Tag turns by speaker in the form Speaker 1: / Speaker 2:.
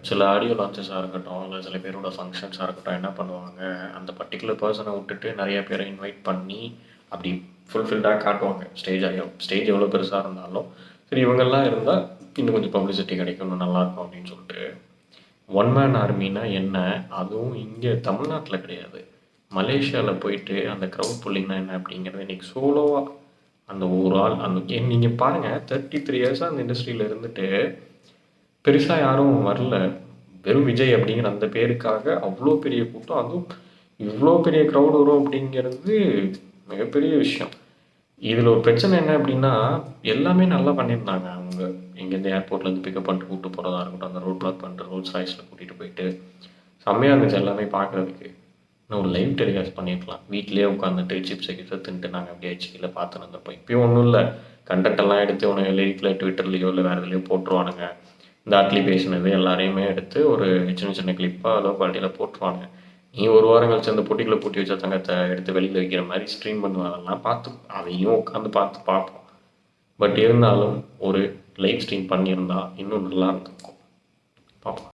Speaker 1: சில ஆடியோ லான்ச்சஸாக இருக்கட்டும், இல்லை சில பேரோட ஃபங்க்ஷன்ஸாக இருக்கட்டும் என்ன பண்ணுவாங்க, அந்த பர்ட்டிகுலர் பர்சனை விட்டுட்டு நிறைய பேரை இன்வைட் பண்ணி அப்படி ஃபுல்ஃபில்டாக காட்டுவாங்க. ஸ்டேஜ் எவ்வளோ பெருசாக இருந்தாலும் சரி இவங்கெல்லாம் இருந்தால் இன்னும் கொஞ்சம் பப்ளிசிட்டி கிடைக்கும், இன்னும் நல்லாயிருக்கும் அப்படின்னு சொல்லிட்டு. ஒன் மேன் ஆர்மினா என்ன, அதுவும் இங்கே தமிழ்நாட்டில் கிடையாது, மலேசியாவில் போயிட்டு அந்த க்ரௌட் புல்லிங்னா என்ன அப்படிங்கிறது இன்றைக்கி சோலோவாக அந்த ஒரு ஆள் அந்த நீங்கள் பாருங்கள் 33 இயர்ஸாக அந்த இண்டஸ்ட்ரியில் இருந்துட்டு பெருசாக யாரும் வரல. வெறும் விஜய் அப்படிங்கிற அந்த பேருக்காக அவ்வளோ பெரிய கூட்டம், அதுவும் இவ்வளோ பெரிய க்ரௌட் வரும் அப்படிங்கிறது மிகப்பெரிய விஷயம். இதில் ஒரு பிரச்சனை என்ன அப்படின்னா, எல்லாமே நல்லா பண்ணியிருந்தாங்க. அவங்க இங்கேருந்து ஏர்போர்ட்லேருந்து பிக்கப் பண்ணிட்டு கூப்பிட்டு போகிறதா இருக்கட்டும், அந்த ரோட் பிளாக் பண்ணிட்டு ரோல்ஸ் ராய்ஸில் கூட்டிகிட்டு போயிட்டு செம்மையாக இருந்துச்சு எல்லாமே பார்க்குறதுக்கு. இன்னும் ஒரு லைவ் டெலிகாஸ்ட் பண்ணியிருக்கலாம். வீட்டிலேயே உட்காந்துட்டு சிப்ஸை கிப்ஸை தின்ட்டு நாங்கள் அப்படியே ஹெச்டியில் பார்த்துன்னு இருந்தப்போ. இப்பயும் ஒன்றும் இல்லை, கண்டென்ட் எல்லாம் எடுத்து உனக்கு லிரிக்கில் ட்விட்டர்லேயோ இல்லை வேறு எதுலேயோ போட்டுருவானுங்க. இந்த அட்லி பேசினது எல்லாரையுமே எடுத்து ஒரு சின்ன சின்ன கிளிப்பாக லோ குவாலிட்டியில் போட்டுருவாங்க. நீ ஒரு வாரம் கழிச்சு அந்த பொட்டிக்குள்ளே பூட்டி வச்ச தங்கத்தை எடுத்து வெளியில் வைக்கிற மாதிரி ஸ்ட்ரீம் பண்ணுவாங்கலாம், பார்த்து அதையும் உட்காந்து பார்ப்போம். பட் இருந்தாலும் ஒரு லைவ் ஸ்ட்ரீம் பண்ணியிருந்தா இன்னும் நல்லா இருந்திருக்கும். பார்ப்போம்.